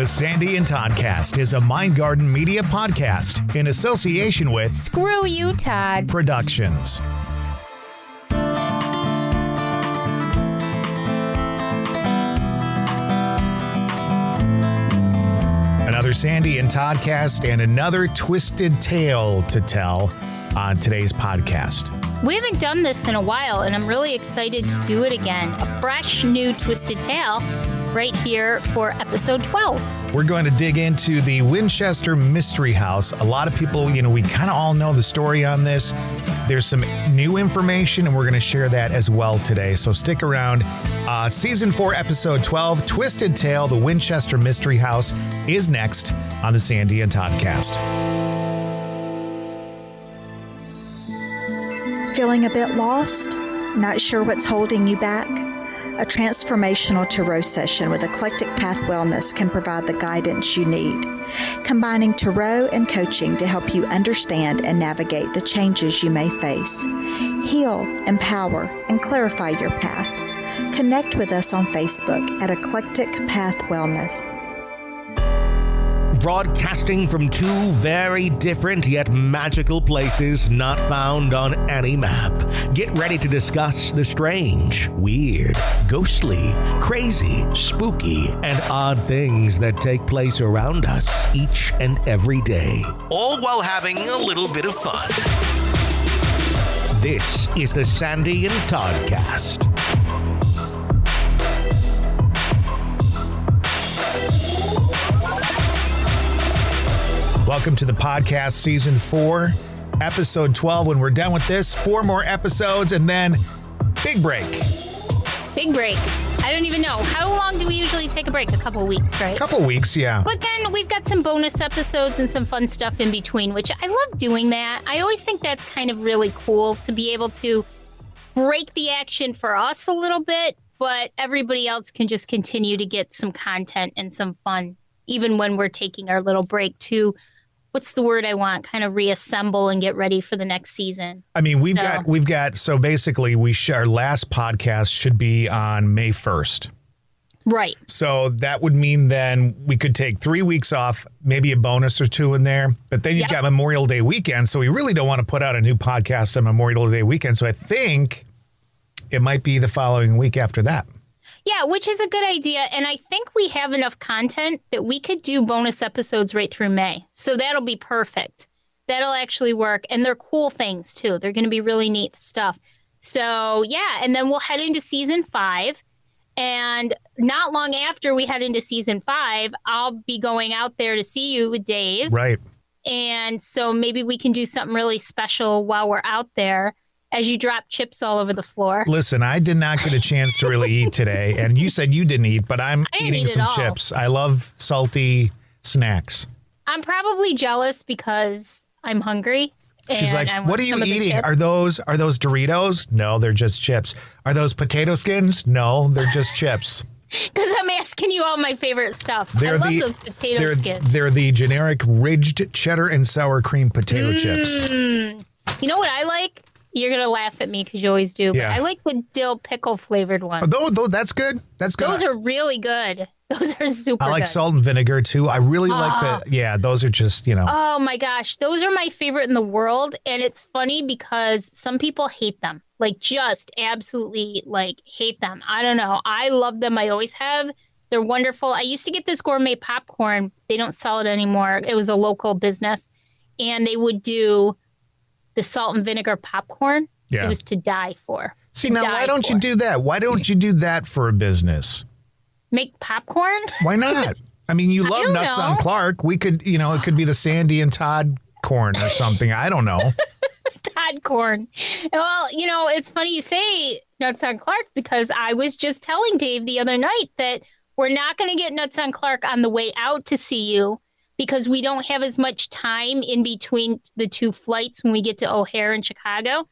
The Sandy and Toddcast is a Mind Garden media podcast in association with Screw You, Todd Productions. Another Sandy and Toddcast and another twisted tale to tell on today's podcast. We haven't done this in a while, and I'm really excited to do it again. A fresh, new Twisted Tale right here for episode 12. We're going to dig into the Winchester Mystery House. A lot of people, we kind of all know the story on this. There's some new information, and we're going to share that as well today. So stick around. Season 4, episode 12, Twisted Tale, the Winchester Mystery House, is next on the Sandy and Toddcast. Feeling a bit lost? Not sure what's holding you back? A transformational tarot session with Eclectic Path Wellness can provide the guidance you need, combining tarot and coaching to help you understand and navigate the changes you may face. Heal, empower, and clarify your path. Connect with us on Facebook at Eclectic Path Wellness. Broadcasting from two very different yet magical places not found on any map. Get ready to discuss the strange, weird, ghostly, crazy, spooky, and odd things that take place around us each and every day. All while having a little bit of fun. This is the Sandy and Toddcast. Welcome to the podcast, season 4, episode 12. When we're done with this, 4 more episodes, and then big break. Big break. I don't even know. How long do we usually take a break? A couple weeks, right? A couple weeks, yeah. But then we've got some bonus episodes and some fun stuff in between, which I love doing that. I always think that's kind of really cool to be able to break the action for us a little bit, but everybody else can just continue to get some content and some fun, even when we're taking our little break to, what's the word I want? Kind of reassemble and get ready for the next season. I mean, we've got, so basically our last podcast should be on May 1st. Right. So that would mean then we could take 3 weeks off, maybe a bonus or 2 in there, but then you've got Memorial Day weekend. So we really don't want to put out a new podcast on Memorial Day weekend. So I think it might be the following week after that. Yeah, which is a good idea. And I think we have enough content that we could do bonus episodes right through May. So that'll be perfect. That'll actually work. And they're cool things, too. They're going to be really neat stuff. So, yeah. And then we'll head into season 5. And not long after we head into season 5, I'll be going out there to see you with Dave. Right. And so maybe we can do something really special while we're out there, as you drop chips all over the floor. Listen, I did not get a chance to really eat today. And you said you didn't eat, but I'm eating some chips. I love salty snacks. I'm probably jealous because I'm hungry. She's like, what are you eating? Are those Doritos? No, they're just chips. Are those potato skins? No, they're just chips. Because I'm asking you all my favorite stuff. I love those potato skins. They're the generic ridged cheddar and sour cream potato chips. You know what I like? You're going to laugh at me because you always do. But I like the dill pickle flavored ones. Oh, that's good. That's good. Those are really good. Those are super good. I like salt and vinegar too. I really like those are just, Oh my gosh. Those are my favorite in the world. And it's funny because some people hate them. Like just absolutely hate them. I don't know. I love them. I always have. They're wonderful. I used to get this gourmet popcorn. They don't sell it anymore. It was a local business. And they would do the salt and vinegar popcorn. It was to die for. See, now, why don't you do that? Why don't you do that for a business? Make popcorn? Why not? I mean, you love Nuts on Clark. We could, it could be the Sandy and Todd corn or something. I don't know. Todd corn. Well, it's funny you say Nuts on Clark because I was just telling Dave the other night that we're not going to get Nuts on Clark on the way out to see you, because we don't have as much time in between the 2 flights when we get to O'Hare in Chicago.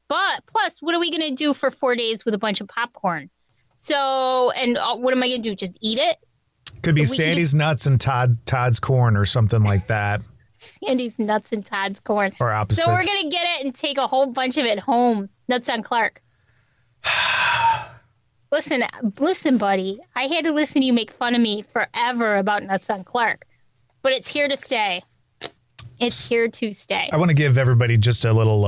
But plus, what are we going to do for 4 days with a bunch of popcorn? So, and what am I going to do? Just eat it? Could be Sandy's Nuts and Todd's Corn or something like that. Sandy's Nuts and Todd's Corn. Or opposite. So we're going to get it and take a whole bunch of it home. Nuts on Clark. Listen, buddy. I had to listen to you make fun of me forever about Nuts on Clark, but it's here to stay. It's here to stay. I want to give everybody just a little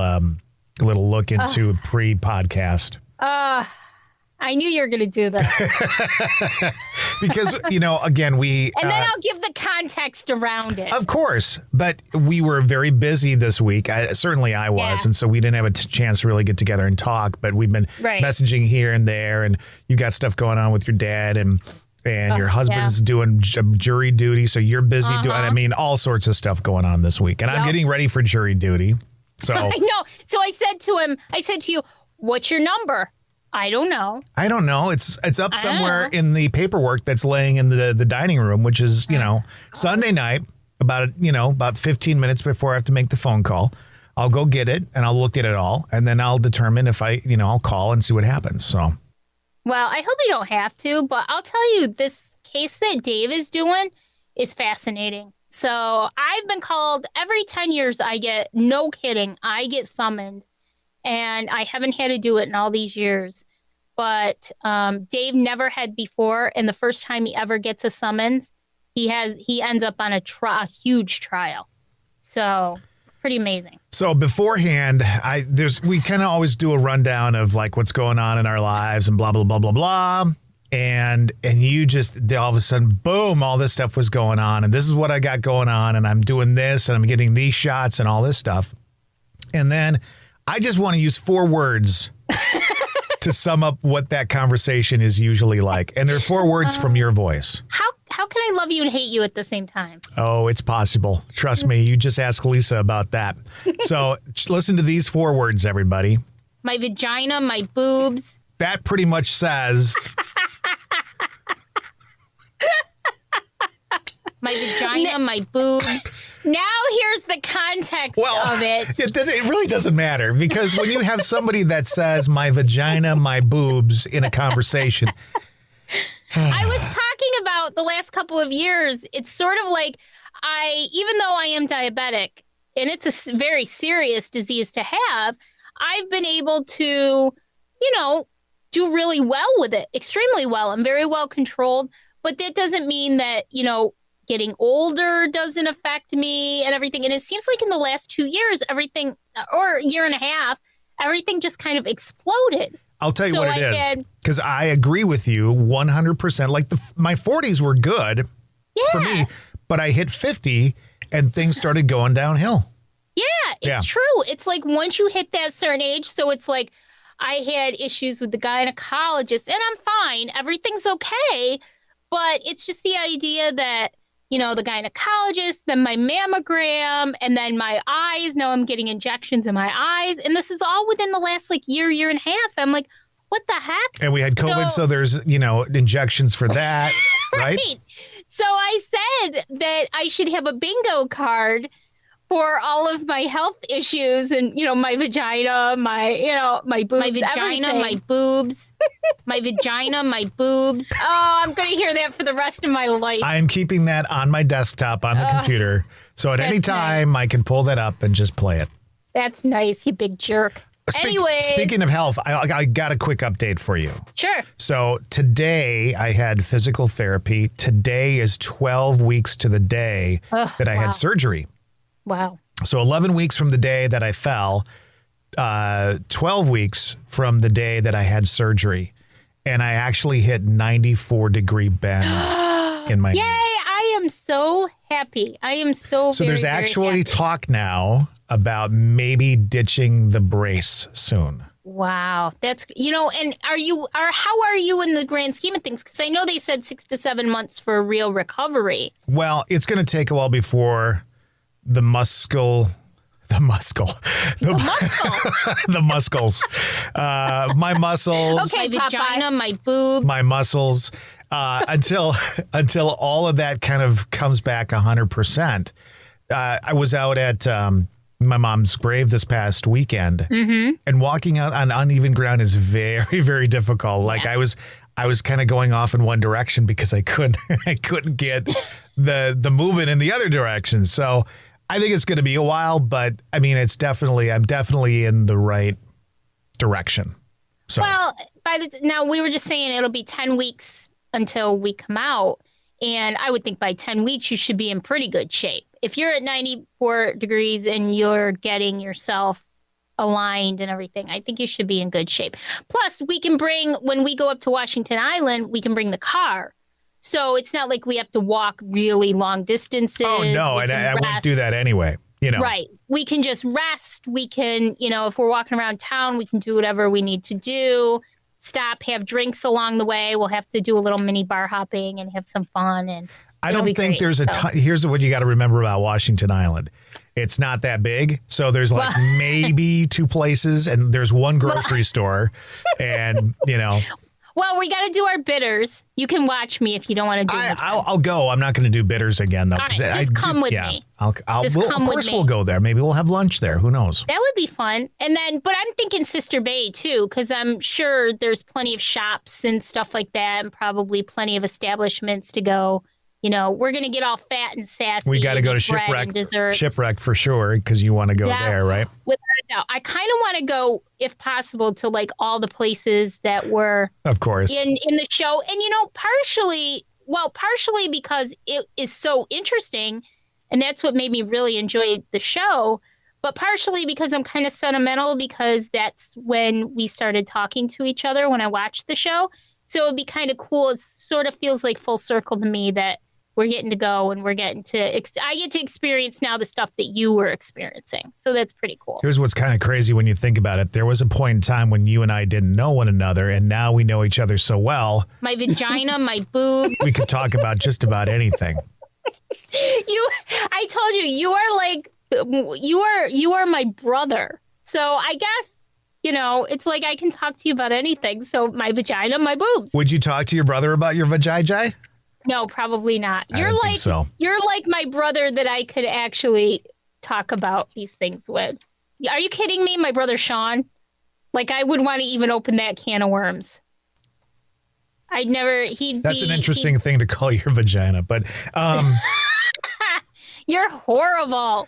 look into pre-podcast. I knew you were going to do that. Because, again, we... And then I'll give the context around it. Of course. But we were very busy this week. Certainly I was. Yeah. And so we didn't have a chance to really get together and talk. But we've been messaging here and there. And you got stuff going on with your dad. And your husband's doing jury duty. So you're busy doing, all sorts of stuff going on this week. And I'm getting ready for jury duty. So I know. So I said to you, what's your number? I don't know. It's up somewhere in the paperwork that's laying in the dining room, which is, Sunday night, about 15 minutes before I have to make the phone call. I'll go get it and I'll look at it all. And then I'll determine if I'll call and see what happens. So. Well, I hope you don't have to, but I'll tell you, this case that Dave is doing is fascinating. So I've been called every 10 years. I get summoned. And I haven't had to do it in all these years. But Dave never had before. And the first time he ever gets a summons, he ends up on a huge trial. So pretty amazing. So beforehand, we kind of always do a rundown of like what's going on in our lives and blah, blah, blah, blah, blah. And you just, all of a sudden, boom, all this stuff was going on. And this is what I got going on. And I'm doing this and I'm getting these shots and all this stuff. And then I just want to use 4 words to sum up what that conversation is usually like. And there are 4 words from your voice. How can I love you and hate you at the same time? Oh, it's possible. Trust me. You just ask Lisa about that. So listen to these 4 words, everybody. My vagina, my boobs. That pretty much says... My vagina, my boobs. Now here's the context of it. It really doesn't matter because when you have somebody that says my vagina, my boobs in a conversation. I was talking about the last couple of years. It's sort of like even though I am diabetic and it's a very serious disease to have, I've been able to, do really well with it, extremely well. I'm very well controlled, but that doesn't mean that, getting older doesn't affect me and everything. And it seems like in the last 2 years, everything, or a year and a half, everything just kind of exploded. I'll tell you what it is, because I agree with you 100%. Like my 40s were good for me, but I hit 50 and things started going downhill. Yeah, it's true. It's like once you hit that certain age, so it's like I had issues with the gynecologist and I'm fine. Everything's okay. But it's just the idea that, the gynecologist, then my mammogram, and then my eyes. Now I'm getting injections in my eyes. And this is all within the last year and a half. I'm like, what the heck? And we had COVID, so there's, injections for that, right? So I said that I should have a bingo card for all of my health issues and, my vagina, my boobs. My vagina, everything. My boobs. My vagina, my boobs. Oh, I'm going to hear that for the rest of my life. I'm keeping that on my desktop on the computer. So at any time, I can pull that up and just play it. That's nice, you big jerk. Anyway. Speaking of health, I got a quick update for you. Sure. So today I had physical therapy. Today is 12 weeks to the day that I had surgery. Wow. So 11 weeks from the day that I fell, 12 weeks from the day that I had surgery. And I actually hit 94-degree bend in my knee. Yay, I am so happy. I am so there's actually talk now about maybe ditching the brace soon. Wow. That's, and how are you in the grand scheme of things? Because I know they said 6 to 7 months for a real recovery. Well, it's going to take a while before the muscles, my muscles, my muscles, okay, my vagina, my boob, my muscles, until all of that kind of comes back 100%. I was out at my mom's grave this past weekend, and walking out on uneven ground is very, very difficult. Like I was kind of going off in one direction because I couldn't get the movement in the other direction. So I think it's going to be a while, but I mean, I'm definitely in the right direction. So Well, now we were just saying it'll be 10 weeks until we come out. And I would think by 10 weeks, you should be in pretty good shape. If you're at 94 degrees and you're getting yourself aligned and everything, I think you should be in good shape. Plus, we can when we go up to Washington Island, we can bring the car. So it's not like we have to walk really long distances. Oh, no, and I wouldn't do that anyway. Right. We can just rest. We can, if we're walking around town, we can do whatever we need to do. Stop, have drinks along the way. We'll have to do a little mini bar hopping and have some fun. And I don't think there's a ton. Here's what you got to remember about Washington Island. It's not that big. So there's like maybe 2 places and there's one grocery store and, Well, we got to do our bitters. You can watch me if you don't want to do it. I'll go. I'm not going to do bitters again, though. All right, just come with me. Of course, we'll go there. Maybe we'll have lunch there. Who knows? That would be fun. And then, but I'm thinking Sister Bay, too, because I'm sure there's plenty of shops and stuff like that and probably plenty of establishments to go. We're going to get all fat and sassy. We got to go to Shipwreck for sure because you want to go there, right? Without a doubt. I kind of want to go, if possible, to like all the places that were of course in the show. And, partially because it is so interesting. And that's what made me really enjoy the show. But partially because I'm kind of sentimental because that's when we started talking to each other when I watched the show. So it'd be kind of cool. It sort of feels like full circle to me that we're getting to go and we're getting to, I get to experience now the stuff that you were experiencing. So that's pretty cool. Here's what's kind of crazy when you think about it. There was a point in time when you and I didn't know one another, and now we know each other so well. My vagina, my boob. We could talk about just about anything. I told you, you are my brother. So I guess, it's like I can talk to you about anything. So my vagina, my boobs. Would you talk to your brother about your vajayjay? No, probably not. You're like my brother that I could actually talk about these things with. Are you kidding me? My brother Sean? Like I would want to even open that can of worms. That's an interesting thing to call your vagina, but you're horrible.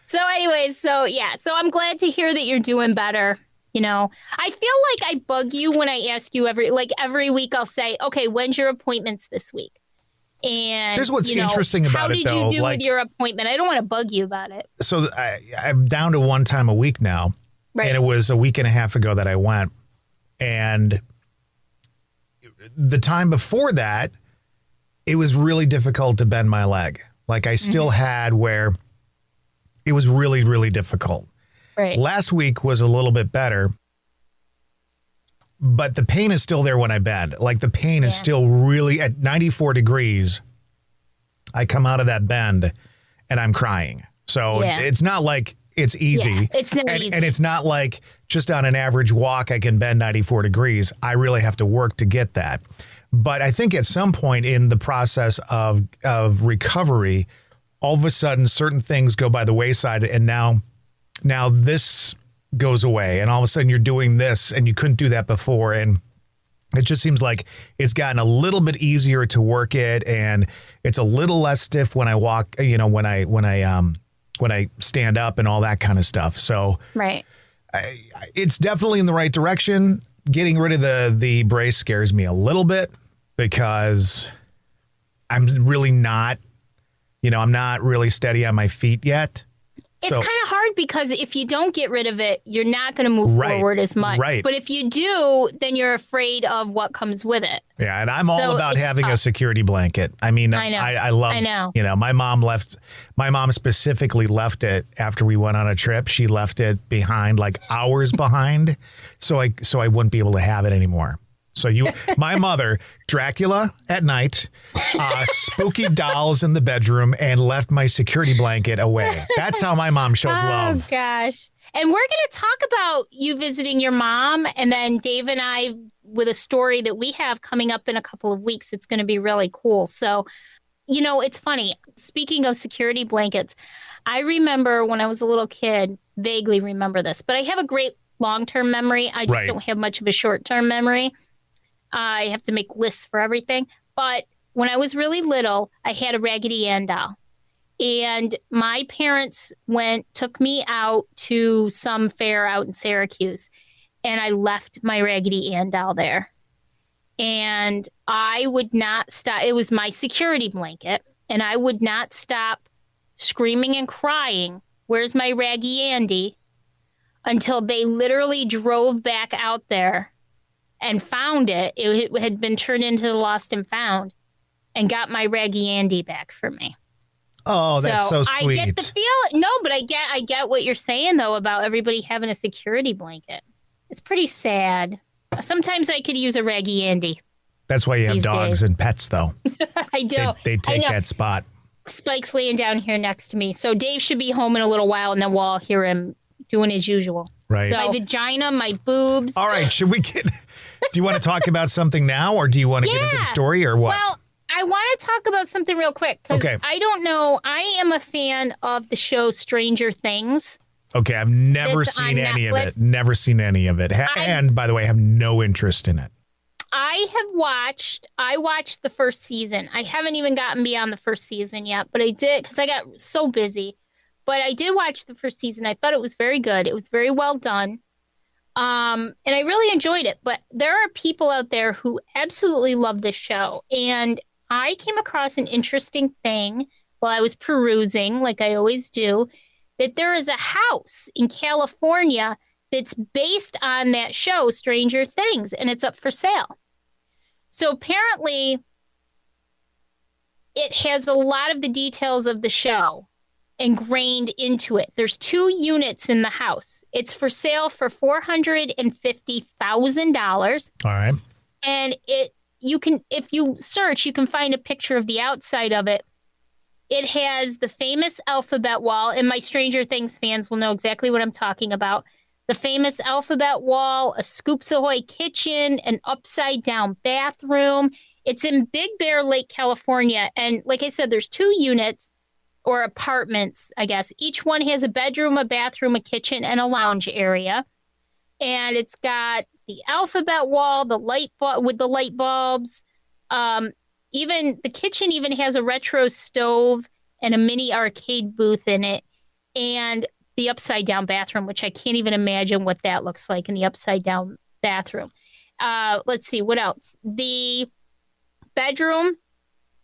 So anyways, so I'm glad to hear that you're doing better. I feel like I bug you when I ask you every week. I'll say, okay, when's your appointments this week? And here's what's interesting about it, though. How did you do with your appointment? I don't want to bug you about it. So I'm down to 1 time a week now. Right. And it was a week and a half ago that I went. And the time before that, it was really difficult to bend my leg. Like I still had where it was really, really difficult. Right. Last week was a little bit better, but the pain is still there when I bend. Like the pain is still really at 94 degrees. I come out of that bend and I'm crying. So it's not like it's easy. Yeah, it's not easy. And it's not like just on an average walk, I can bend 94 degrees. I really have to work to get that. But I think at some point in the process of recovery, all of a sudden certain things go by the wayside and now this goes away and all of a sudden you're doing this and you couldn't do that before. And it just seems like it's gotten a little bit easier to work it and it's a little less stiff when I walk, when I stand up and all that kind of stuff. So right. It's definitely in the right direction. Getting rid of the brace scares me a little bit because I'm really not, I'm not really steady on my feet yet. It's kind of hard because if you don't get rid of it, you're not going to move forward as much. Right. But if you do, then you're afraid of what comes with it. Yeah, and I'm all about having a security blanket. I mean, I love, my mom specifically left it after we went on a trip. She left it behind, like hours behind, so I wouldn't be able to have it anymore. So my mother, Dracula at night, spooky dolls in the bedroom, and left my security blanket away. That's how my mom showed love. Oh, gosh. And we're going to talk about you visiting your mom, and then Dave and I with a story that we have coming up in a couple of weeks. It's going to be really cool. So, it's funny. Speaking of security blankets, I remember when I was a little kid, vaguely remember this, but I have a great long-term memory. I just don't have much of a short-term memory. I have to make lists for everything. But when I was really little, I had a Raggedy Ann doll. And my parents took me out to some fair out in Syracuse. and I left my Raggedy Ann doll there. And I would not stop. It was my security blanket, and I would not stop screaming and crying, "Where's my Raggy Andy?" until they literally drove back out there and found it. It had been turned into the lost and found, and got my Raggy Andy back for me. Oh, that's so sweet. I get the feel. No, but I get what you're saying though about everybody having a security blanket. It's pretty sad. Sometimes I could use a Raggy Andy. That's why you have dogs and pets, though. I do. They take that spot. Spike's laying down here next to me. So Dave should be home in a little while, and then we'll all hear him doing his usual. Right. So my vagina, my boobs. All right. Should we get... Do you want to talk about something now, or do you want to get into the story, or what? Well, I want to talk about something real quick. Okay. I don't know. I am a fan of the show Stranger Things. Okay, I've never seen any of it. Never seen any of it. And by the way, I have no interest in it. I watched the first season. I haven't even gotten beyond the first season yet, but I did because I got so busy. But I did watch the first season. I thought it was very good. It was very well done. And I really enjoyed it. But there are people out there who absolutely love this show. And I came across an interesting thing while I was perusing, like I always do, that there is a house in California that's based on that show, Stranger Things, and it's up for sale. So apparently it has a lot of the details of the show ingrained into it. There's 2 units in the house. It's for sale for $450,000. All right. And you can, if you search, you can find a picture of the outside of it. It has the famous alphabet wall, and my Stranger Things fans will know exactly what I'm talking about. The famous alphabet wall, a Scoops Ahoy kitchen, an upside-down bathroom. It's in Big Bear Lake, California. And like I said, there's 2 units or apartments, I guess. Each one has a bedroom, a bathroom, a kitchen, and a lounge area. And it's got the alphabet wall, the light with the light bulbs. Even the kitchen even has a retro stove and a mini arcade booth in it, and the upside down bathroom, which I can't even imagine what that looks like in the upside down bathroom. Let's see what else. The bedroom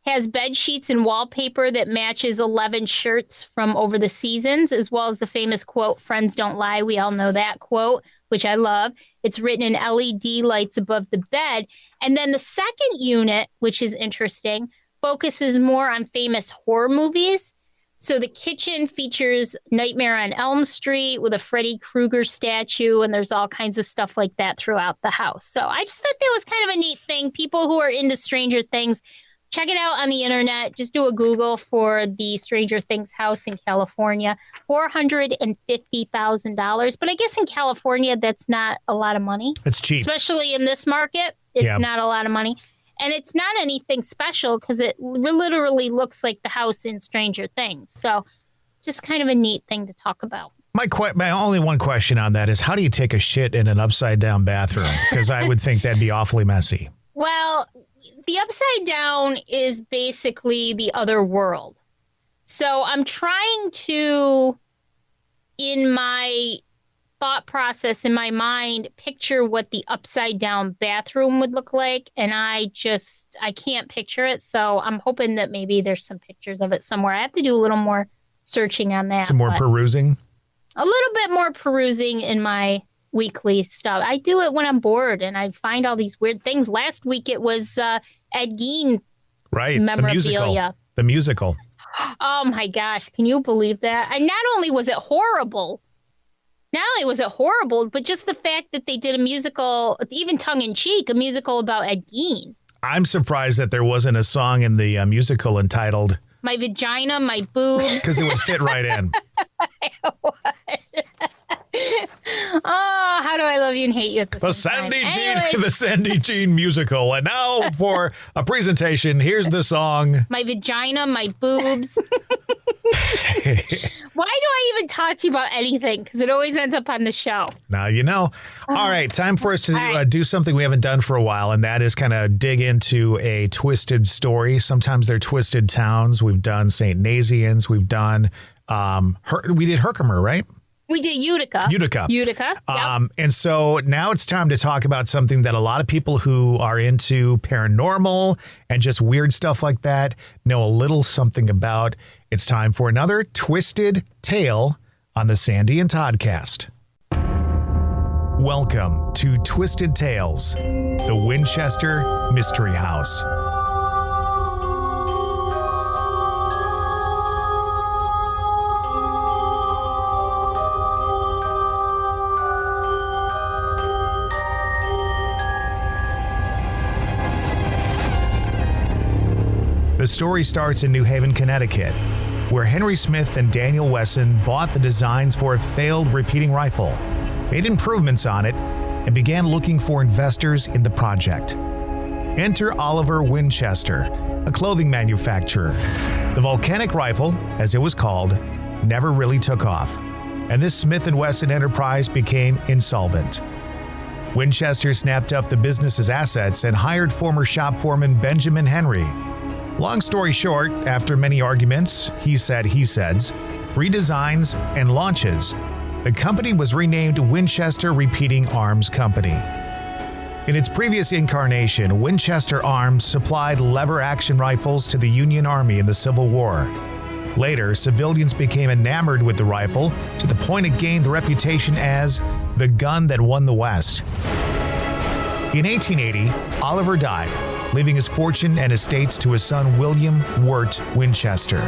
has bed sheets and wallpaper that matches 11 shirts from over the seasons, as well as the famous quote, "Friends don't lie." We all know that quote, which I love. It's written in LED lights above the bed. And then the second unit, which is interesting, focuses more on famous horror movies. So the kitchen features Nightmare on Elm Street with a Freddy Krueger statue, and there's all kinds of stuff like that throughout the house. So I just thought that was kind of a neat thing. People who are into Stranger Things, check it out on the internet. Just do a Google for the Stranger Things house in California. $450,000. But I guess in California, that's not a lot of money. It's cheap. Especially in this market, it's not a lot of money. And it's not anything special because it literally looks like the house in Stranger Things. So just kind of a neat thing to talk about. My only one question on that is, how do you take a shit in an upside down bathroom? Because I would think that'd be awfully messy. Well, the upside down is basically the other world. So I'm trying to, in my thought process, in my mind, picture what the upside down bathroom would look like. And I can't picture it. So I'm hoping that maybe there's some pictures of it somewhere. I have to do a little more searching on that. Some more perusing? A little bit more perusing in my weekly stuff. I do it when I'm bored and I find all these weird things. Last week it was Ed Gein memorabilia. The musical. Oh my gosh, can you believe that? And not only was it horrible, but just the fact that they did a musical, even tongue-in-cheek, a musical about Ed Gein. I'm surprised that there wasn't a song in the musical entitled "My Vagina, My Boobs." Because it would fit right in. Oh, how do I love you and hate you at the same time? The Sandy Jean musical. And now for a presentation, here's the song. "My Vagina, My Boobs." Why do I even talk to you about anything? Because it always ends up on the show. Now you know. All right, time for us to do something we haven't done for a while, and that is kind of dig into a twisted story. Sometimes they're twisted towns. We've done St. Nazianz. We've done, we did Herkimer, right? We did Utica. Utica. Yep. And so now it's time to talk about something that a lot of people who are into paranormal and just weird stuff like that know a little something about. It's time for another Twisted Tale on the Sandy and Toddcast. Welcome to Twisted Tales, the Winchester Mystery House. The story starts in New Haven, Connecticut, where Henry Smith and Daniel Wesson bought the designs for a failed repeating rifle, made improvements on it, and began looking for investors in the project. Enter Oliver Winchester, a clothing manufacturer. The volcanic rifle, as it was called, never really took off, and this Smith & Wesson enterprise became insolvent. Winchester snapped up the business's assets and hired former shop foreman Benjamin Henry. Long story short, after many arguments, he said, redesigns, and launches, the company was renamed Winchester Repeating Arms Company. In its previous incarnation, Winchester Arms supplied lever-action rifles to the Union Army in the Civil War. Later, civilians became enamored with the rifle to the point it gained the reputation as the gun that won the West. In 1880, Oliver died, leaving his fortune and estates to his son William Wirt Winchester,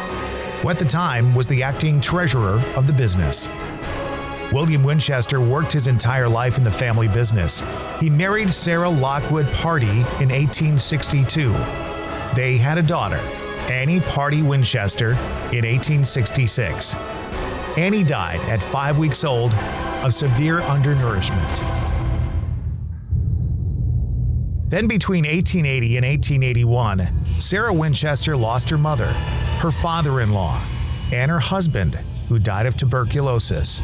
who at the time was the acting treasurer of the business. William Winchester worked his entire life in the family business. He married Sarah Lockwood Pardee in 1862. They had a daughter, Annie Pardee Winchester, in 1866. Annie died at 5 weeks old of severe undernourishment. Then between 1880 and 1881, Sarah Winchester lost her mother, her father-in-law, and her husband, who died of tuberculosis.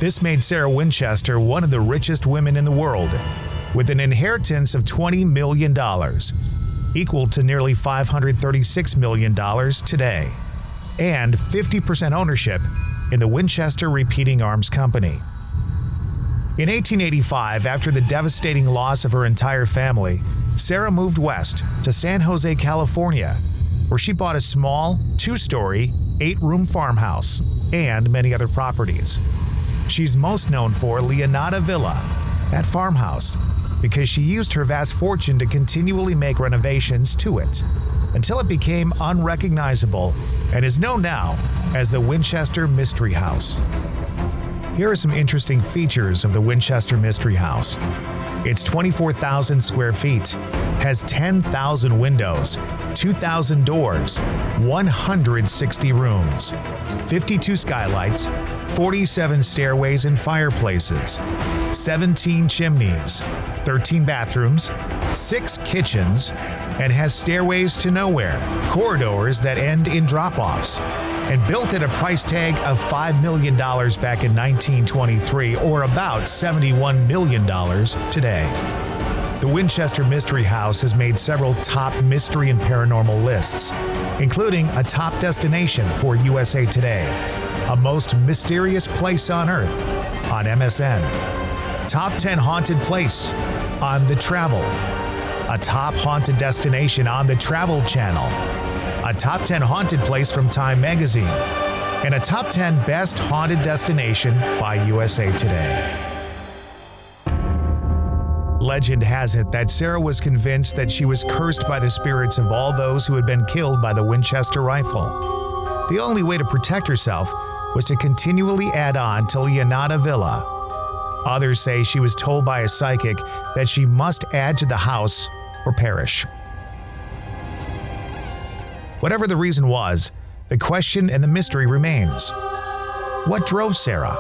This made Sarah Winchester one of the richest women in the world, with an inheritance of $20 million, equal to nearly $536 million today, and 50% ownership in the Winchester Repeating Arms Company. In 1885, after the devastating loss of her entire family, Sarah moved west to San Jose, California, where she bought a small, 2-story, 8-room farmhouse and many other properties. She's most known for Leonada Villa, that farmhouse, because she used her vast fortune to continually make renovations to it, until it became unrecognizable and is known now as the Winchester Mystery House. Here are some interesting features of the Winchester Mystery House. It's 24,000 square feet, has 10,000 windows, 2,000 doors, 160 rooms, 52 skylights, 47 stairways and fireplaces, 17 chimneys, 13 bathrooms, 6 kitchens, and has stairways to nowhere, corridors that end in drop-offs, and built at a price tag of $5 million back in 1923, or about $71 million today. The Winchester Mystery House has made several top mystery and paranormal lists, including a top destination for USA Today, a most mysterious place on Earth on MSN, top 10 haunted place on The Travel, a top haunted destination on the Travel Channel, a top 10 haunted place from Time Magazine, and a top 10 best haunted destination by USA Today. Legend has it that Sarah was convinced that she was cursed by the spirits of all those who had been killed by the Winchester rifle. The only way to protect herself was to continually add on to Leonada Villa. Others say she was told by a psychic that she must add to the house or perish. Whatever the reason was, the question and the mystery remains. What drove Sarah,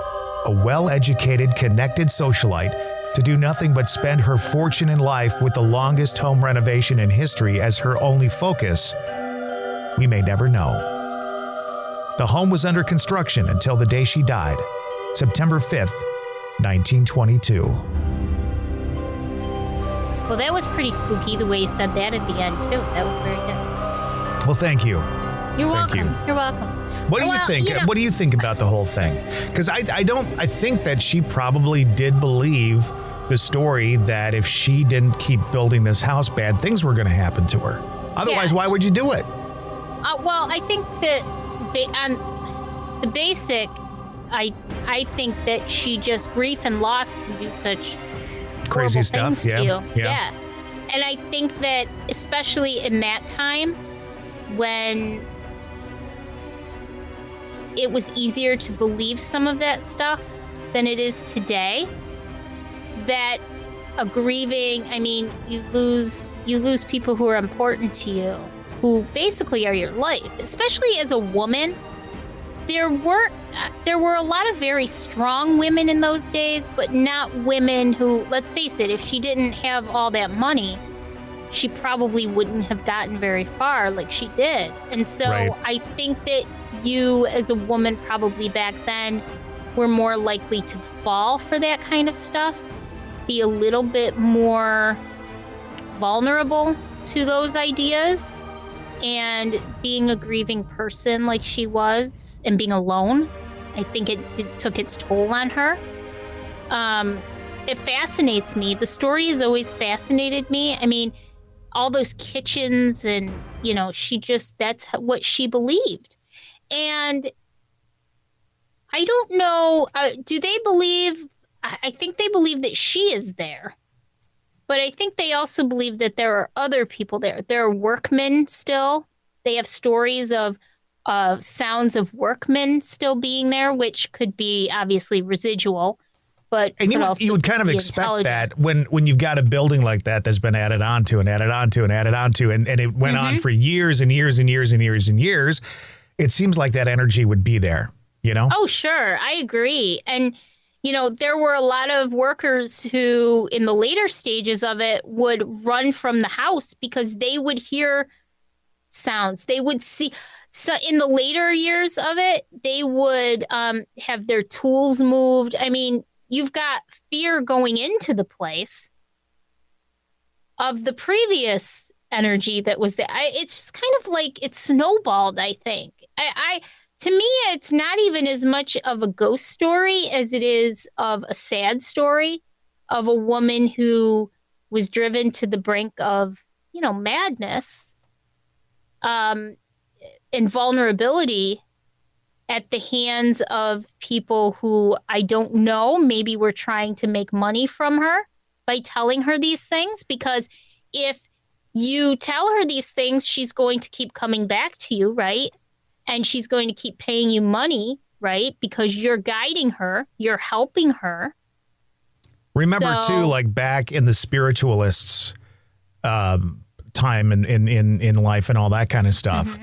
a well-educated, connected socialite, to do nothing but spend her fortune in life with the longest home renovation in history as her only focus? We may never know. The home was under construction until the day she died, September 5th, 1922. Well, that was pretty spooky the way you said that at the end, too. That was very good. Well, thank you. You're Thank welcome. you. You're welcome. What do you think? What do you think about the whole thing? Because I think that she probably did believe the story that if she didn't keep building this house, bad things were going to happen to her. Otherwise, why would you do it? Well, I think that on the basic, I think that she just grief and loss can do such crazy stuff to you. Yeah. And I think that especially in that time when it was easier to believe some of that stuff than it is today, that a grieving, I mean, you lose people who are important to you, who basically are your life, especially as a woman. There were a lot of very strong women in those days, but not women who, let's face it, if she didn't have all that money, she probably wouldn't have gotten very far like she did. And so I think that you as a woman probably back then were more likely to fall for that kind of stuff, be a little bit more vulnerable to those ideas. And being a grieving person like she was and being alone, I think it took its toll on her. It fascinates me. The story has always fascinated me. I mean, all those kitchens and, that's what she believed. And I don't know, do they believe, I think they believe that she is there. But I think they also believe that there are other people there. There are workmen still. They have stories of sounds of workmen still being there, which could be obviously residual. But and you would kind of expect that when you've got a building like that that's been added onto and added onto and added onto, and it went on for years and years and years and years and years, it seems like that energy would be there, Oh, sure. I agree. And there were a lot of workers who, in the later stages of it, would run from the house because they would hear sounds. They would see. So in the later years of it, they would have their tools moved. I mean, you've got fear going into the place of the previous energy that was there. It's just kind of like it's snowballed, I think. To me, it's not even as much of a ghost story as it is of a sad story of a woman who was driven to the brink of, madness and vulnerability at the hands of people who I don't know, maybe were trying to make money from her by telling her these things. Because if you tell her these things, she's going to keep coming back to you, right? And she's going to keep paying you money, right? Because you're guiding her, you're helping her. Remember, too, like back in the spiritualists' time in life and all that kind of stuff,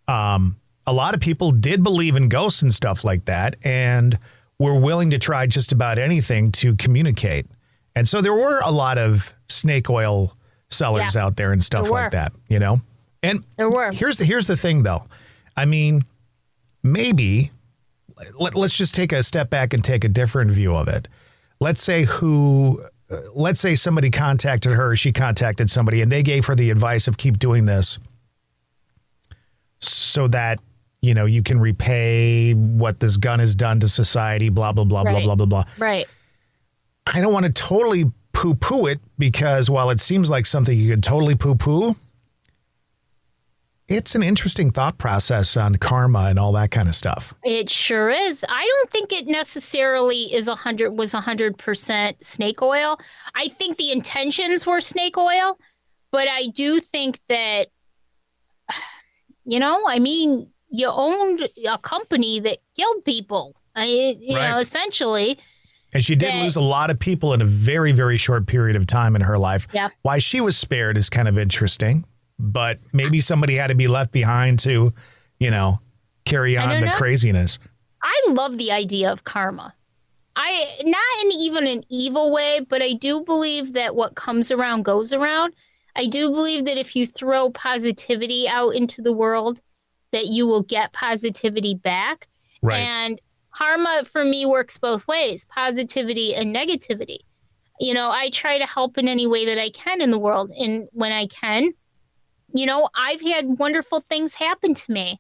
a lot of people did believe in ghosts and stuff like that and were willing to try just about anything to communicate. And so there were a lot of snake oil sellers out there and stuff like that, And there were. Here's the thing, though. I mean, maybe let's just take a step back and take a different view of it. Let's say somebody contacted her, or she contacted somebody, and they gave her the advice of keep doing this so that, you can repay what this gun has done to society, blah, blah, blah, blah, blah, blah, blah. Right. I don't want to totally poo-poo it because while it seems like something you could totally poo-poo, it's an interesting thought process on karma and all that kind of stuff. It sure is. I don't think it necessarily was 100% snake oil. I think the intentions were snake oil, but I do think that, you owned a company that killed people, essentially. And she did lose a lot of people in a very, very short period of time in her life. Yeah. Why she was spared is kind of interesting. But maybe somebody had to be left behind to, carry on the craziness. I love the idea of karma. Not in even an evil way, but I do believe that what comes around goes around. I do believe that if you throw positivity out into the world, that you will get positivity back. Right. And karma for me works both ways, positivity and negativity. I try to help in any way that I can in the world. And when I can, I've had wonderful things happen to me.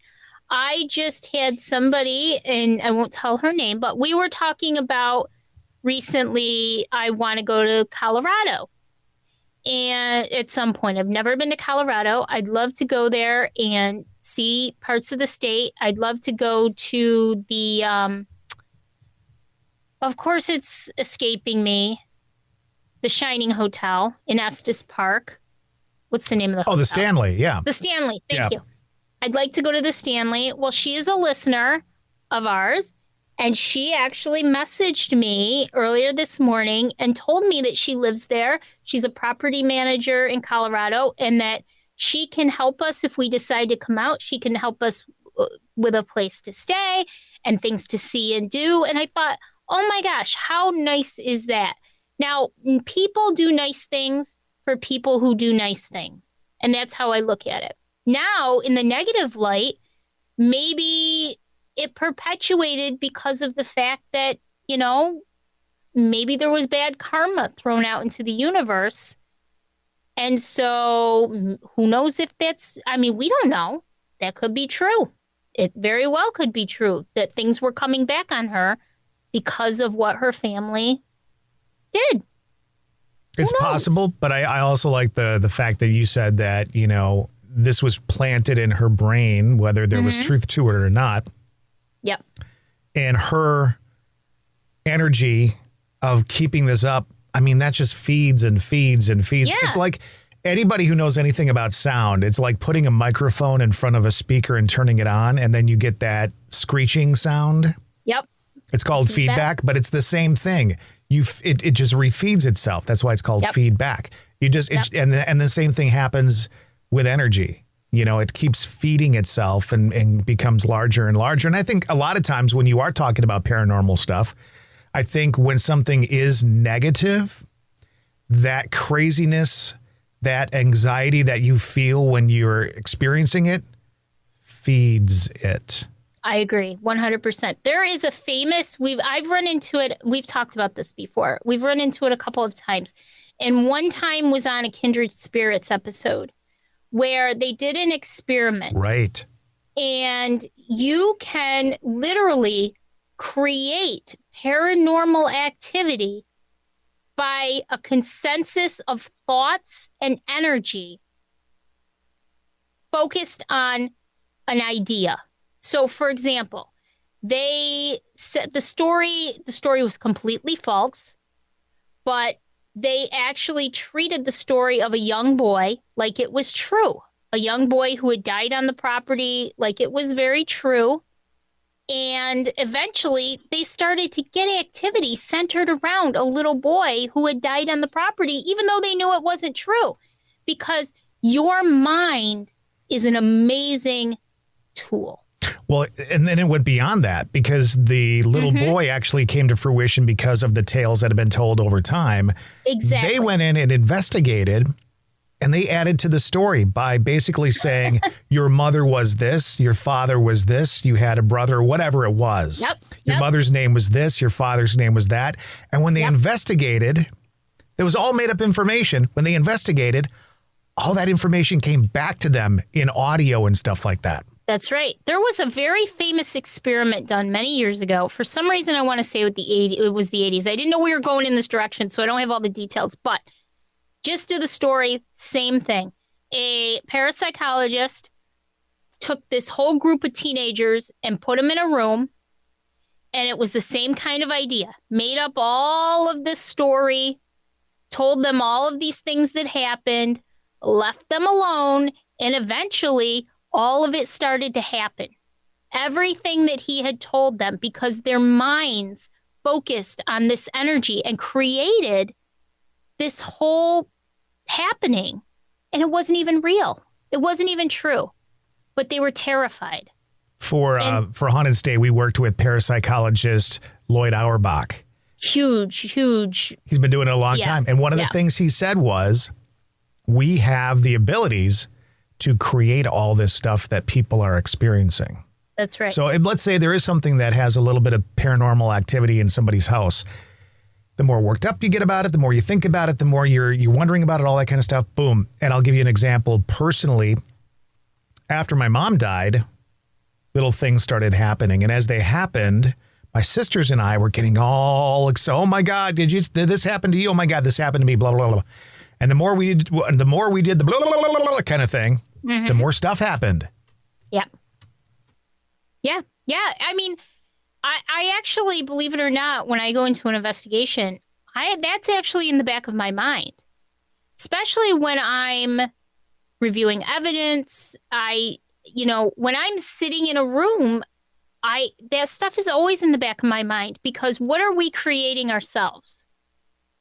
I just had somebody, and I won't tell her name, but we were talking about recently, I want to go to Colorado. And at some point, I've never been to Colorado. I'd love to go there and see parts of the state. I'd love to go to the, of course, it's escaping me, the Shining Hotel in Estes Park. What's the name of the hotel? Oh, the Stanley, yeah. The Stanley, thank you. I'd like to go to the Stanley. Well, she is a listener of ours, and she actually messaged me earlier this morning and told me that she lives there. She's a property manager in Colorado, and that she can help us if we decide to come out. She can help us with a place to stay and things to see and do. And I thought, oh my gosh, how nice is that? Now, people do nice things for people who do nice things. And that's how I look at it. Now, in the negative light, maybe it perpetuated because of the fact that, you know, maybe there was bad karma thrown out into the universe. And so who knows if that's, I mean, we don't know. That could be true. It very well could be true that things were coming back on her because of what her family did. It's possible, but I also like the fact that you said that, you know, this was planted in her brain, whether there was truth to it or not. Yep. And her energy of keeping this up, I mean, that just feeds and feeds and feeds. Yeah. It's like anybody who knows anything about sound, it's like putting a microphone in front of a speaker and turning it on, and then you get that screeching sound. Yep. It's called feedback, but it's the same thing. It just refeeds itself. That's why it's called feedback. You just and the same thing happens with energy. You know, it keeps feeding itself and becomes larger and larger. And I think a lot of times when you are talking about paranormal stuff, I think when something is negative, that craziness, that anxiety that you feel when you're experiencing it feeds it. I agree 100%. There is a famous, I've run into it. We've talked about this before. We've run into it a couple of times. And one time was on a Kindred Spirits episode where they did an experiment. Right. And you can literally create paranormal activity by a consensus of thoughts and energy focused on an idea. So, for example, they said the story was completely false, but they actually treated the story of a young boy like it was true. A young boy who had died on the property like it was very true. And eventually they started to get activity centered around a little boy who had died on the property, even though they knew it wasn't true. Because your mind is an amazing tool. Well, and then it went beyond that because the little boy actually came to fruition because of the tales that had been told over time. Exactly. They went in and investigated, and they added to the story by basically saying your mother was this, your father was this, you had a brother, whatever it was. Yep. Your mother's name was this, your father's name was that. And when they investigated, it was all made up information. When they investigated, all that information came back to them in audio and stuff like that. That's right. There was a very famous experiment done many years ago. For some reason, I want to say it was the 80s. I didn't know we were going in this direction, so I don't have all the details. But gist of the story, same thing. A parapsychologist took this whole group of teenagers and put them in a room, and it was the same kind of idea. Made up all of this story, told them all of these things that happened, left them alone, and eventually all of it started to happen. Everything that he had told them, because their minds focused on this energy and created this whole happening. And it wasn't even real. It wasn't even true. But they were terrified. For Haunted State, we worked with parapsychologist Lloyd Auerbach. Huge. He's been doing it a long time. And one of the things he said was, we have the abilities to create all this stuff that people are experiencing. That's right. So let's say there is something that has a little bit of paranormal activity in somebody's house. The more worked up you get about it, the more you think about it, the more you're wondering about it, all that kind of stuff. Boom. And I'll give you an example. Personally, after my mom died, little things started happening. And as they happened, my sisters and I were getting all excited. Oh my God, did this happen to you? Oh my God, this happened to me, blah, blah, blah. And the more we did the blah, blah, blah, blah, blah kind of thing, the more stuff happened. Yeah. Yeah. Yeah. I mean, I actually, believe it or not, when I go into an investigation, that's actually in the back of my mind, especially when I'm reviewing evidence. When I'm sitting in a room, that stuff is always in the back of my mind, because what are we creating ourselves?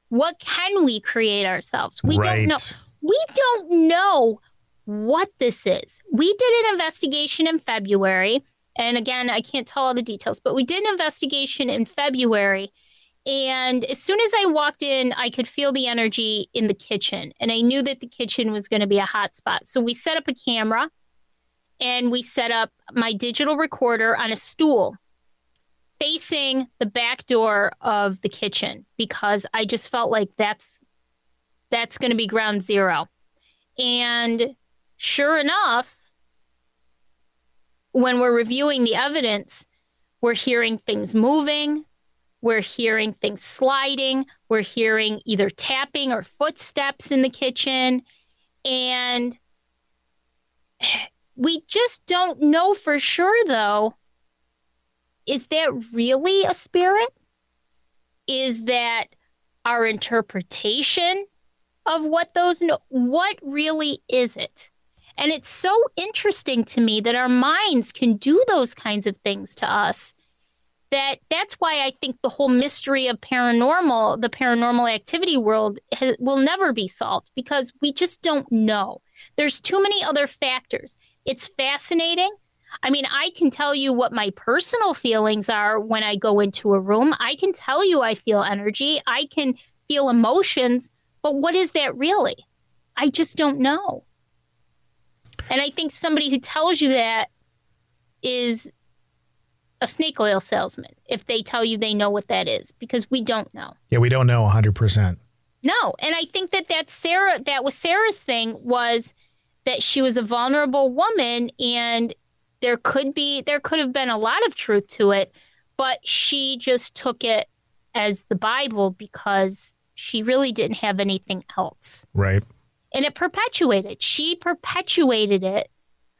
What can we create ourselves? We don't know. We don't know what this is. We did an investigation in February. And again, I can't tell all the details, but we did an investigation in February. And as soon as I walked in, I could feel the energy in the kitchen. And I knew that the kitchen was going to be a hot spot. So we set up a camera and we set up my digital recorder on a stool facing the back door of the kitchen, because I just felt like that's going to be ground zero. And sure enough, when we're reviewing the evidence, we're hearing things moving. We're hearing things sliding. We're hearing either tapping or footsteps in the kitchen. And we just don't know for sure, though. Is that really a spirit? Is that our interpretation of what what really is it? And it's so interesting to me that our minds can do those kinds of things to us. That's why I think the whole mystery of the paranormal activity world will never be solved, because we just don't know. There's too many other factors. It's fascinating. I mean, I can tell you what my personal feelings are when I go into a room. I can tell you I feel energy. I can feel emotions. But what is that really? I just don't know. And I think somebody who tells you that is a snake oil salesman if they tell you they know what that is, because we don't know. Yeah, we don't know 100%. No. And I think that was Sarah's thing, was that she was a vulnerable woman, and there could have been a lot of truth to it, but she just took it as the Bible because she really didn't have anything else. Right. And she perpetuated it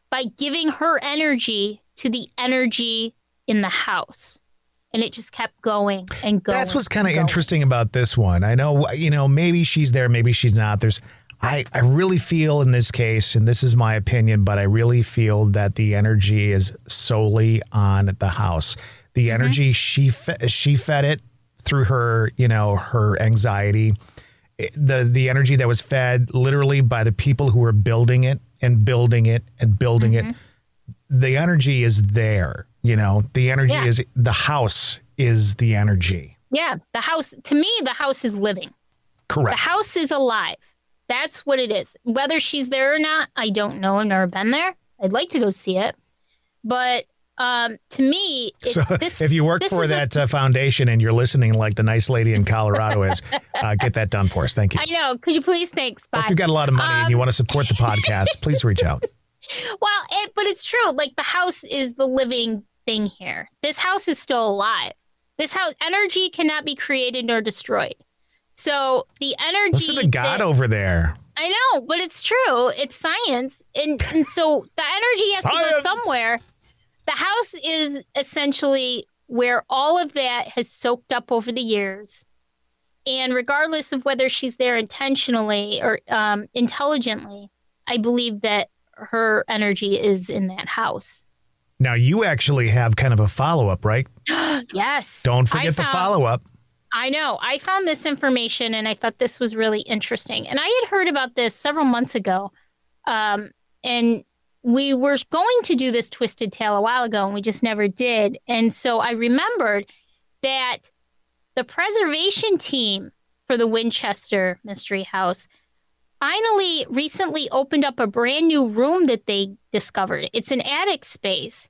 by giving her energy to the energy in the house. And it just kept going and going. That's what's kind of interesting about this one. I know, maybe she's there, maybe she's not. I really feel in this case, and this is my opinion, but I really feel that the energy is solely on the house. The energy, she fed it through her, her anxiety. The energy that was fed literally by the people who were building it and building it and building it. The energy is there. The energy is, the house is the energy. Yeah. The house, to me, the house is living. Correct. The house is alive. That's what it is. Whether she's there or not, I don't know. I've never been there. I'd like to go see it. But to me, if you work for that foundation and you're listening like the nice lady in Colorado is, get that done for us. Thank you. I know. Could you please? Thanks. Bye. Well, if you've got a lot of money and you want to support the podcast, please reach out. Well, but it's true. Like, the house is the living thing here. This house is still alive. This house, energy cannot be created nor destroyed. So the energy. Listen to God over there. I know, but it's true. It's science. And so the energy has to go somewhere. The house is essentially where all of that has soaked up over the years. And regardless of whether she's there intentionally or intelligently, I believe that her energy is in that house. Now, you actually have kind of a follow-up, right? Yes. Don't forget the follow-up. I know. I found this information and I thought this was really interesting. And I had heard about this several months ago. And we were going to do this Twisted Tale a while ago and we just never did. And so I remembered that the preservation team for the Winchester Mystery House recently opened up a brand new room that they discovered. It's an attic space.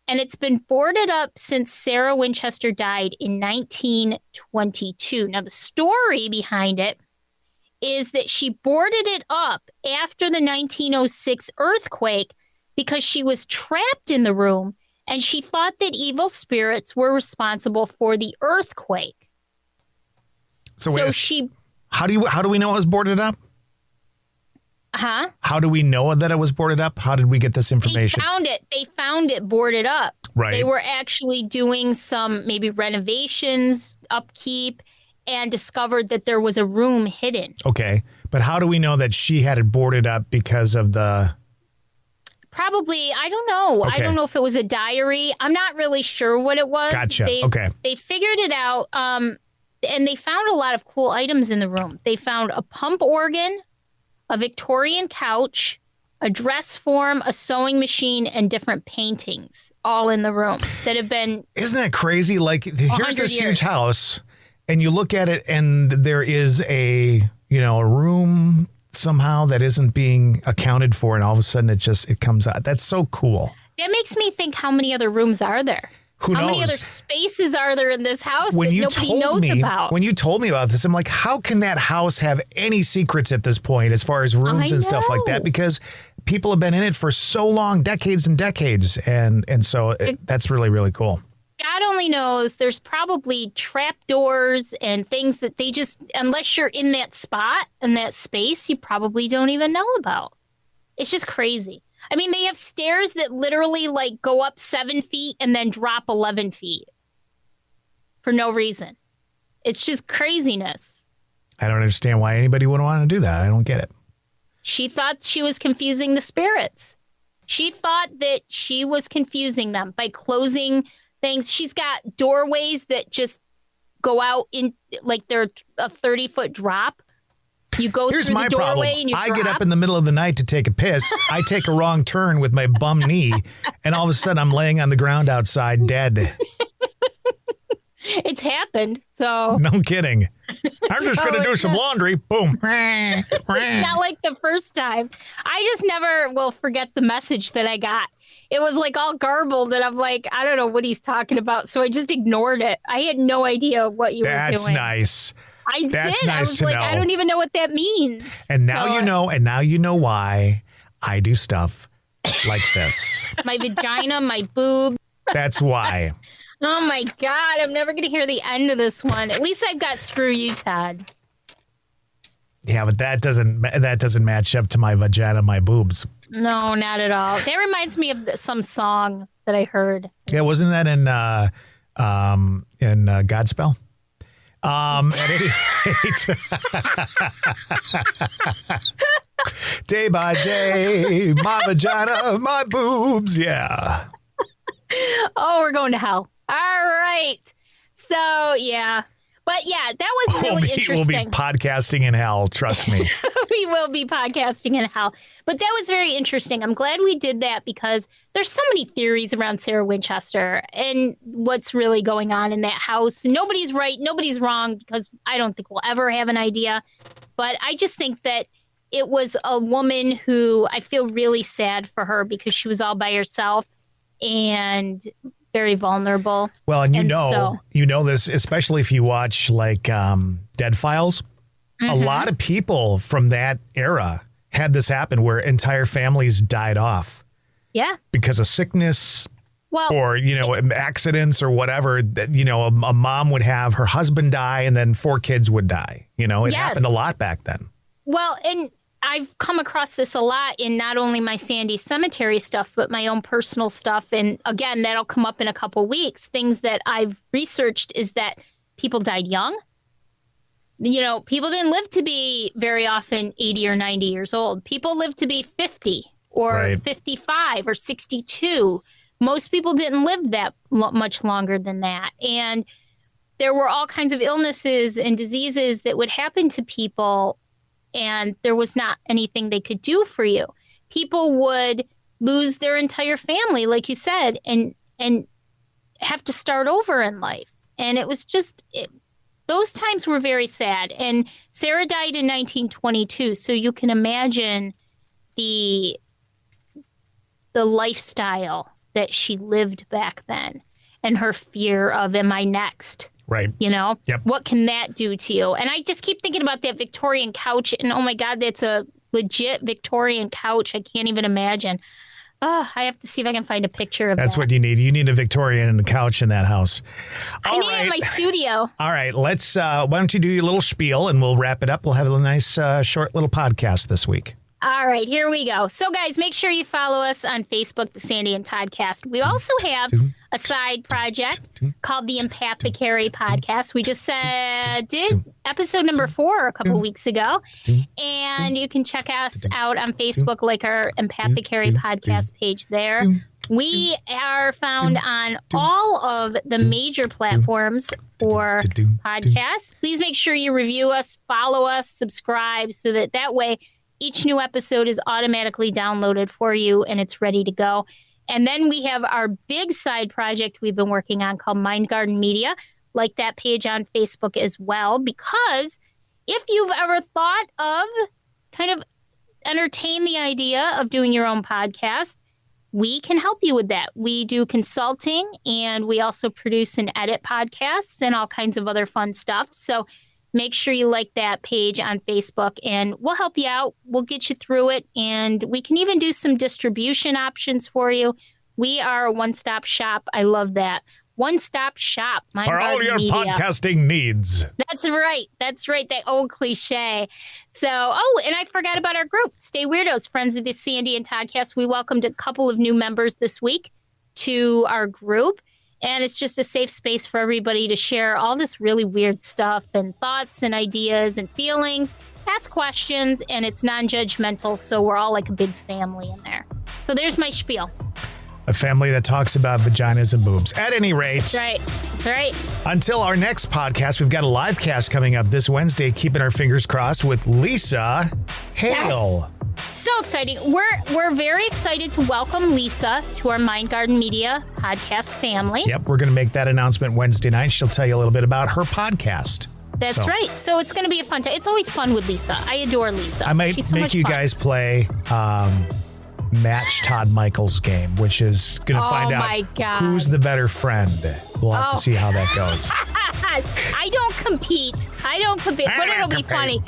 And it's been boarded up since Sarah Winchester died in 1922. Now, the story behind it is that she boarded it up after the 1906 earthquake because she was trapped in the room And she thought that evil spirits were responsible for the earthquake. So how do we know it was boarded up? Huh? How do we know that it was boarded up? How did we get this information? They found it boarded up. Right. They were actually doing some maybe renovations, upkeep, and discovered that there was a room hidden. Okay. But how do we know that she had it boarded up because of the... Probably, I don't know. Okay. I don't know if it was a diary. I'm not really sure what it was. Gotcha. Okay. They figured it out, and they found a lot of cool items in the room. They found a pump organ, a Victorian couch, a dress form, a sewing machine, and different paintings all in the room that have been... Isn't that crazy? Like, here's this years. huge house, and you look at it, and there is a room somehow that isn't being accounted for, and all of a sudden it comes out. That's so cool. That makes me think, how many other rooms are there? Who knows? How many other spaces are there in this house when that you nobody told knows me, about? When you told me about this, I'm like, how can that house have any secrets at this point as far as rooms and stuff like that? Because people have been in it for so long, decades and decades. And so that's really, really cool. God only knows. There's probably trap doors and things that they just, unless you're in that spot and that space, you probably don't even know about. It's just crazy. I mean, they have stairs that literally like go up 7 feet and then drop 11 feet for no reason. It's just craziness. I don't understand why anybody would want to do that. I don't get it. She thought she was confusing the spirits. She thought that she was confusing them by closing things. She's got doorways that just go out in like they're a 30-foot drop. You go Here's through my the doorway problem. and you I drop. get up in the middle of the night to take a piss. I take a wrong turn with my bum knee, and all of a sudden I'm laying on the ground outside dead. It's happened. So No kidding. I'm just going to do some laundry. Boom. it's not like the first time. I just never will forget the message that I got. It was like all garbled, and I'm like, I don't know what he's talking about. So I just ignored it. I had no idea what you were doing. That's nice. I That's did. nice I was to like, know. I don't even know what that means. And now So, you know, and now you know why I do stuff like this. My vagina, my boob. That's why. Oh my God, I'm never going to hear the end of this one. At least I've got Screw You, Todd. Yeah, but that doesn't match up to my vagina, my boobs. No, not at all. That reminds me of some song that I heard. Yeah, wasn't that in Godspell? At any rate, day by day, my vagina, my boobs. Yeah. Oh, we're going to hell. All right. So, yeah. But yeah, that was really interesting. We'll be podcasting in hell. Trust me. We will be podcasting in hell. But that was very interesting. I'm glad we did that because there's so many theories around Sarah Winchester and what's really going on in that house. Nobody's right. Nobody's wrong because I don't think we'll ever have an idea. But I just think that it was a woman who I feel really sad for her because she was all by herself and very vulnerable. Well, and you know this, especially if you watch like Dead Files. A lot of people from that era had this happen where entire families died off. Yeah. Because of sickness or, accidents or whatever. That, a mom would have her husband die and then 4 kids would die. It happened a lot back then. Well, and I've come across this a lot in not only my Sandy Cemetery stuff, but my own personal stuff. And again, that'll come up in a couple weeks. Things that I've researched is that people died young. People didn't live to be very often 80 or 90 years old. People lived to be 50 or 55 or 62. Most people didn't live that much longer than that. And there were all kinds of illnesses and diseases that would happen to people, and there was not anything they could do for you. People would lose their entire family, like you said, and have to start over in life. And it was just... those times were very sad. And Sarah died in 1922, so you can imagine the lifestyle that she lived back then and her fear of, am I next? Right. Yep. What can that do to you? And I just keep thinking about that Victorian couch, and oh my God, that's a legit Victorian couch. I can't even imagine. I have to see if I can find a picture of That's that. what you need. You need a Victorian and a couch in that house. I need it in my studio. All right, let's. Why don't you do your little spiel and we'll wrap it up. We'll have a nice short little podcast this week. All right, here we go. So, guys, make sure you follow us on Facebook, the Sandy and Toddcast. We also have a side project called the Empathic Harry Podcast. We just did episode number 4 a couple weeks ago. And you can check us out on Facebook, like our Empathic Harry Podcast page there. We are found on all of the major platforms for podcasts. Please make sure you review us, follow us, subscribe, so that way each new episode is automatically downloaded for you and it's ready to go. And then we have our big side project we've been working on called Mind Garden Media. Like that page on Facebook as well, because if you've ever thought of kind of entertain the idea of doing your own podcast, we can help you with that. We do consulting and we also produce and edit podcasts and all kinds of other fun stuff. So make sure you like that page on Facebook and we'll help you out. We'll get you through it. And we can even do some distribution options for you. We are a one-stop shop. I love that. One-stop shop. For all your podcasting needs. That's right. That's right. That old cliche. So, and I forgot about our group, Stay Weirdos, Friends of the Sandy and Toddcast. We welcomed a couple of new members this week to our group. And it's just a safe space for everybody to share all this really weird stuff and thoughts and ideas and feelings, ask questions, and it's non-judgmental. So we're all like a big family in there. So there's my spiel. A family that talks about vaginas and boobs. At any rate. That's right. That's right. Until our next podcast, we've got a live cast coming up this Wednesday, keeping our fingers crossed with Lisa Hale. Yes. So exciting. We're very excited to welcome Lisa to our Mind Garden Media podcast family. Yep, we're going to make that announcement Wednesday night. She'll tell you a little bit about her podcast. That's right. So it's going to be a fun time. It's always fun with Lisa. I adore Lisa. I might make you guys play Match Todd Michael's game, which is going to find out who's the better friend. We'll have to see how that goes. I don't compete, but it'll be funny.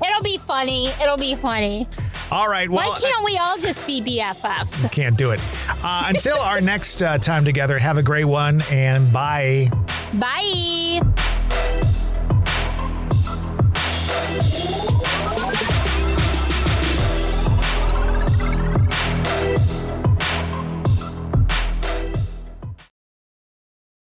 It'll be funny. It'll be funny. All right. Well, why can't we all just be BFFs? You can't do it. Until our next time together, have a great one and bye. Bye.